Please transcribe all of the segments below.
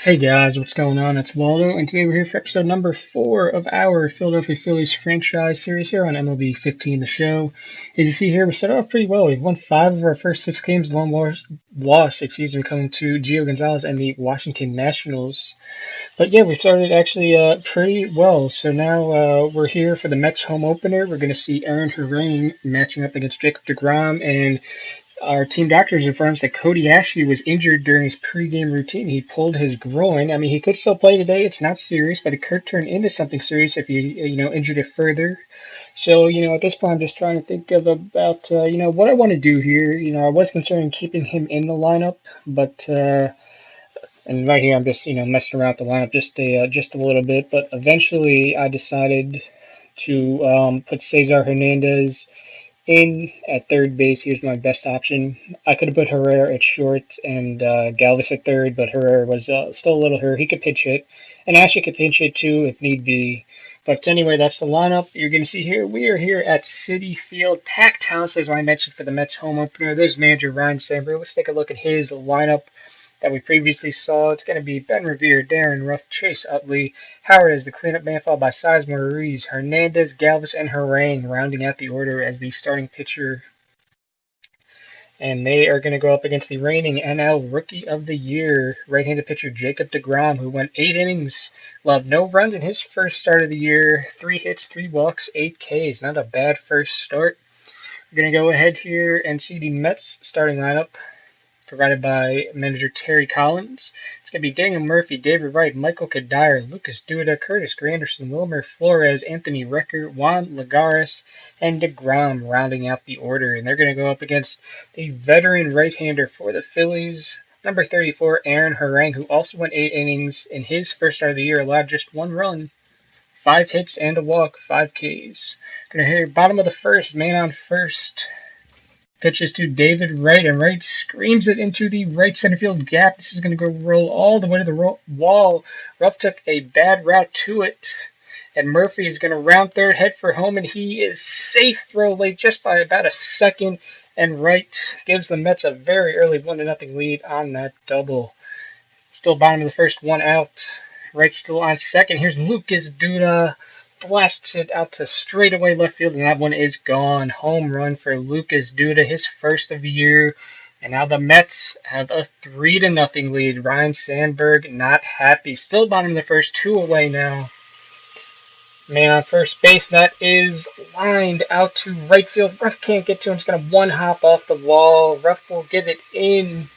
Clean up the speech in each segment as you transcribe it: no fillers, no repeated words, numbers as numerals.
Hey guys, what's going on? It's Waldo, and today we're here for episode number 4 of our Philadelphia Phillies franchise series here on MLB 15 The Show. As you see here, we started off pretty well. We've won 5 of our first 6 games, one loss, coming to Gio Gonzalez and the Washington Nationals. But yeah, we started actually pretty well. So now we're here for the Mets home opener. We're going to see Aaron Harang matching up against Jacob deGrom, and our team doctors informed us that Cody Ashley was injured during his pregame routine. He pulled his groin. I mean, he could still play today. It's not serious, but it could turn into something serious if he, injured it further. So, at this point, I'm just trying to think of about, what I want to do here. I was considering keeping him in the lineup, but, and right here, I'm just, messing around with the lineup just a little bit. But eventually, I decided to put Cesar Hernandez in at third base. He was my best option. I could have put Herrera at short and Galvis at third, but Herrera was still a little hurt. He could pitch hit, and Ashley could pinch hit too if need be. But anyway, that's the lineup. You're going to see here, we are here at Citi Field, packed house, as I mentioned, for the Mets home opener. There's manager Ryan Sandberg. Let's take a look at his lineup that we previously saw. It's going to be Ben Revere, Darren Ruff, Chase Utley, Howard as the cleanup man, followed by Sizemore, Ruiz, Hernandez, Galvis, and Harang rounding out the order as the starting pitcher. And they are going to go up against the reigning NL Rookie of the Year, right-handed pitcher Jacob deGrom, who went 8 innings, allowed no runs in his first start of the year, 3 hits, 3 walks, 8 Ks. Not a bad first start. We're going to go ahead here and see the Mets starting lineup, provided by manager Terry Collins. It's going to be Daniel Murphy, David Wright, Michael Kadire, Lucas Duda, Curtis Granderson, Wilmer Flores, Anthony Recker, Juan Lagares, and deGrom rounding out the order. And they're going to go up against the veteran right-hander for the Phillies, number 34, Aaron Harang, who also went 8 innings in his first start of the year, allowed just 1 run, 5 hits and a walk, 5 Ks. Going to hit bottom of the first, man on first. Pitches to David Wright, and Wright screams it into the right center field gap. This is going to go roll all the way to the wall. Ruff took a bad route to it, and Murphy is going to round third, head for home, and he is safe. Throw late just by about a second, and Wright gives the Mets a very early 1-0 lead on that double. Still bottom of the first, 1 out. Wright still on second. Here's Lucas Duda. Blasts it out to straightaway left field, and that one is gone. Home run for Lucas Duda, his first of the year. And now the Mets have a 3-0 lead. Ryan Sandberg not happy. Still bottom of the first, 2 away now. Man on first base, that is lined out to right field. Ruff can't get to him. He's going to one-hop off the wall. Ruff will get it in.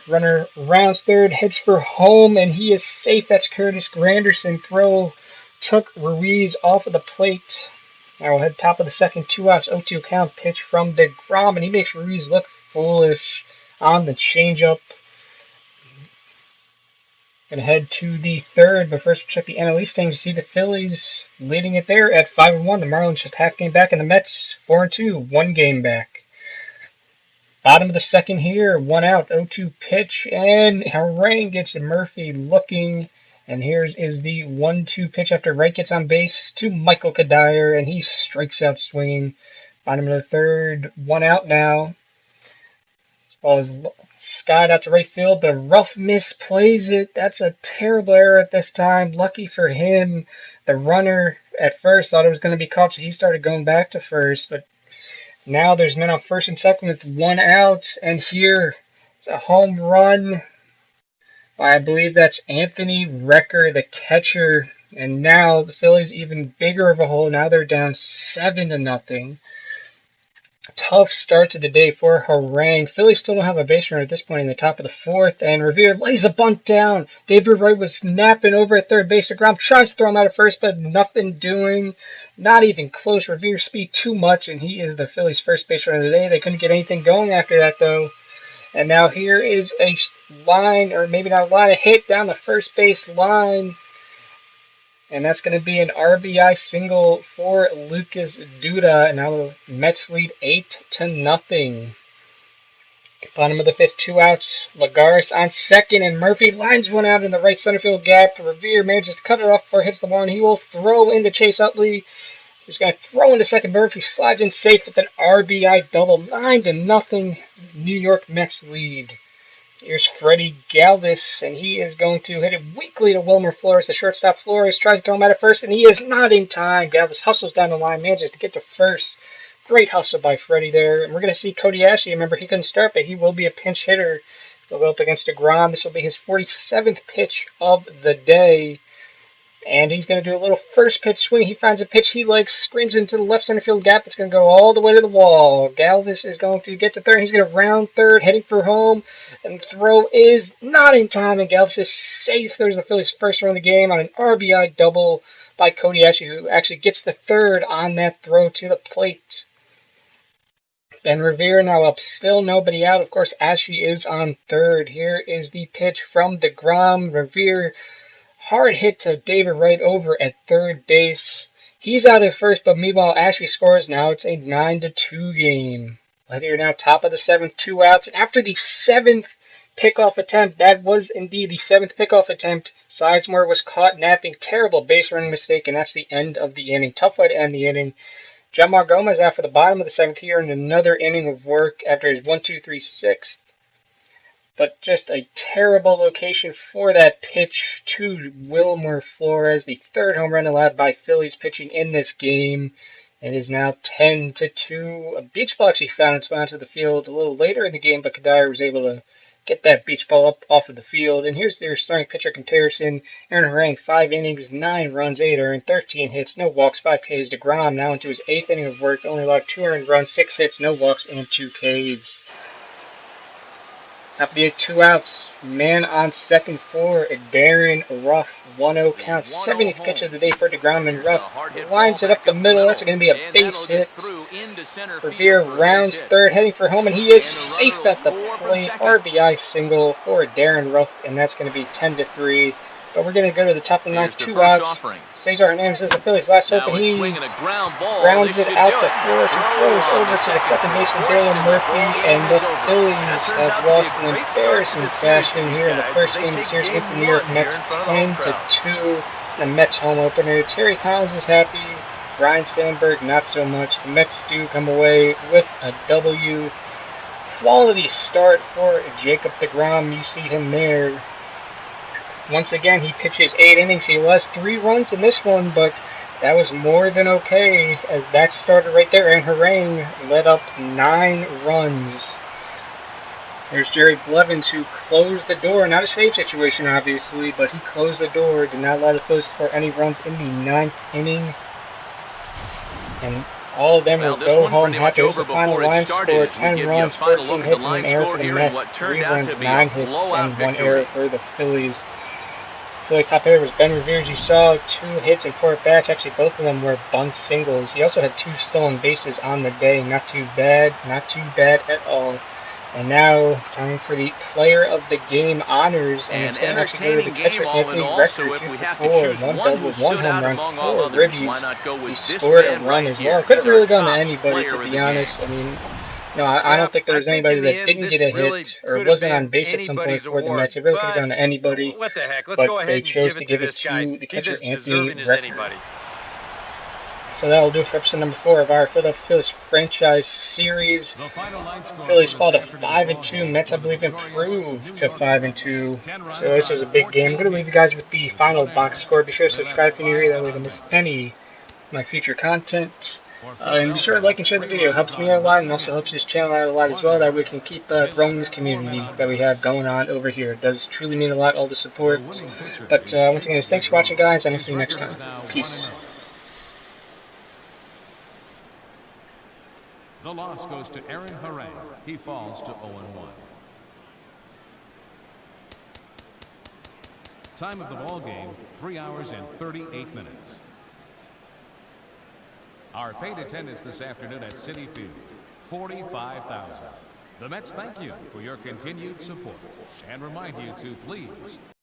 Runner rounds third, heads for home, and he is safe. That's Curtis Granderson. Throw took Ruiz off of the plate. Now we'll head top of the second, 2 outs, 0-2 count, pitch from deGrom, and he makes Ruiz look foolish on the changeup. Gonna head to the third, but first we'll check the NL East standings to see the Phillies leading it there at 5-1. The Marlins just half game back, and the Mets 4-2, 1 game back. Bottom of the second here, 1 out, 0-2 pitch, and Harang gets Murphy looking. And here's the 1-2 pitch after Wright gets on base to Michael Kadire, and he strikes out swinging. Bottom of the third, 1 out now. This ball is skied out to right field, but Ruff misplays it. That's a terrible error at this time. Lucky for him, the runner at first thought it was going to be caught, so he started going back to first. But now there's men on first and second with 1 out, and here it's a home run. I believe that's Anthony Recker, the catcher, and now the Phillies even bigger of a hole. Now they're down 7-0. Tough start to the day for Harang. Phillies still don't have a base runner at this point in the top of the fourth, and Revere lays a bunt down. David Wright was snapping over at third base. deGrom tries to throw him out at first, but nothing doing. Not even close. Revere speed too much, and he is the Phillies' first base runner of the day. They couldn't get anything going after that, though. And now here is a line, or maybe not a line, a hit down the first base line. And that's going to be an RBI single for Lucas Duda. And now the Mets lead 8-0. Bottom of the fifth, 2 outs. Lagares on second, and Murphy lines one out in the right center field gap. Revere manages to cut it off before it hits the wall, and he will throw into Chase Utley. He's going to throw into second. Murphy slides in safe with an RBI double. 9-0 New York Mets lead. Here's Freddie Galvis, and he is going to hit it weakly to Wilmer Flores. The shortstop Flores tries to throw him out at first, and he is not in time. Galvis hustles down the line, manages to get to first. Great hustle by Freddie there. And we're going to see Cody Ashley. Remember, he couldn't start, but he will be a pinch hitter. He'll go up against DeGrom. This will be his 47th pitch of the day. And he's going to do a little first pitch swing. He finds a pitch he likes, screams into the left center field gap. It's going to go all the way to the wall. Galvis is going to get to third. He's going to round third, heading for home. And the throw is not in time, and Galvis is safe. There's the Phillies' first run of the game on an RBI double by Cody Ashley, who actually gets the third on that throw to the plate. Ben Revere now up, still nobody out. Of course, Ashley is on third. Here is the pitch from DeGrom. Revere, hard hit to David Wright over at third base. He's out at first, but meanwhile, Ashley scores. Now it's a 9-2 game. Here now, top of the seventh, 2 outs. And after the 7th pickoff attempt, that was indeed the 7th pickoff attempt, Sizemore was caught napping. Terrible base running mistake, and that's the end of the inning. Tough way to end the inning. Jamar Gomez out for the bottom of the 7th here in another inning of work after his 1-2-3 6th. But just a terrible location for that pitch to Wilmer Flores, the 3rd home run allowed by Phillies pitching in this game. It is now 10-2. A beach ball actually found its way onto the field a little later in the game, but Kadire was able to get that beach ball up off of the field. And here's their starting pitcher comparison. Aaron Harang, 5 innings, 9 runs, 8 earned, 13 hits, no walks, 5 Ks. DeGrom now into his 8th inning of work, only allowed 2 earned runs, 6 hits, no walks, and 2 Ks. Top of the 8th, 2 outs. Man on second for Darren Ruff. 1-0 count. 70th pitch of the day for DeGrom, and Ruff lines it up the middle. That's going to be a base hit. Revere rounds third, heading for home, and he is safe at the plate. RBI single for Darren Ruff, and that's going to be 10-3. But we're going to go to the top of the ninth, 2 outs. Cesar Hernandez is the Phillies' last hope, and he grounds it out to Flores, and throws over to the second baseman, Dylan Murphy, and the Phillies have lost in embarrassing fashion here in the first game of the series against the New York Mets, 10-2. The Mets home opener. Terry Collins is happy. Ryan Sandberg not so much. The Mets do come away with a W. Quality start for Jacob DeGrom. You see him there. Once again, he pitches 8 innings. He lost 3 runs in this one, but that was more than okay, as that started right there. And Harang led up 9 runs. There's Jerry Blevins, who closed the door. Not a save situation, obviously, but he closed the door. Did not allow the Phillies to score any runs in the 9th inning. And all of them will go home happy. It was the final line score, 10 runs, 14 hits, and an error for the Mets. 3 runs, 9 hits, and 1 error for the Phillies. Phillies top hitter was Ben Revere, as you saw, 2 hits and 4 at-bats. Actually, both of them were bunt singles. He also had 2 stolen bases on the day. Not too bad at all. And now, time for the Player of the Game honors, and it's going to actually go to the catcher, Anthony Rector, 2 for 4, 1 double, 1 home run, 4 ribbies. He scored a run as well. Could have really gone to anybody, to be honest. I mean, no, I don't think there was anybody that didn't get a hit or wasn't on base at some point for the Mets. It really could have gone to anybody, but they chose to give it to the catcher, Anthony Rector. So that'll do for episode number 4 of our Philadelphia Phillies franchise series. Phillies fall to 5-2. Mets, I believe, improved to 5-2. So this was a big game. I'm going to leave you guys with the final box score. Be sure to subscribe if you're new here. That way you don't miss any of my future content. And be sure to like and share the video. It helps me out a lot and also helps this channel out a lot as well. That way we can keep growing this community that we have going on over here. It does truly mean a lot, all the support. But once again, thanks for watching, guys, and I'll see you next time. Peace. The loss goes to Aaron Harang. He falls to 0-1. Time of the ball game, 3 hours and 38 minutes. Our paid attendance this afternoon at Citi Field, 45,000. The Mets thank you for your continued support and remind you to please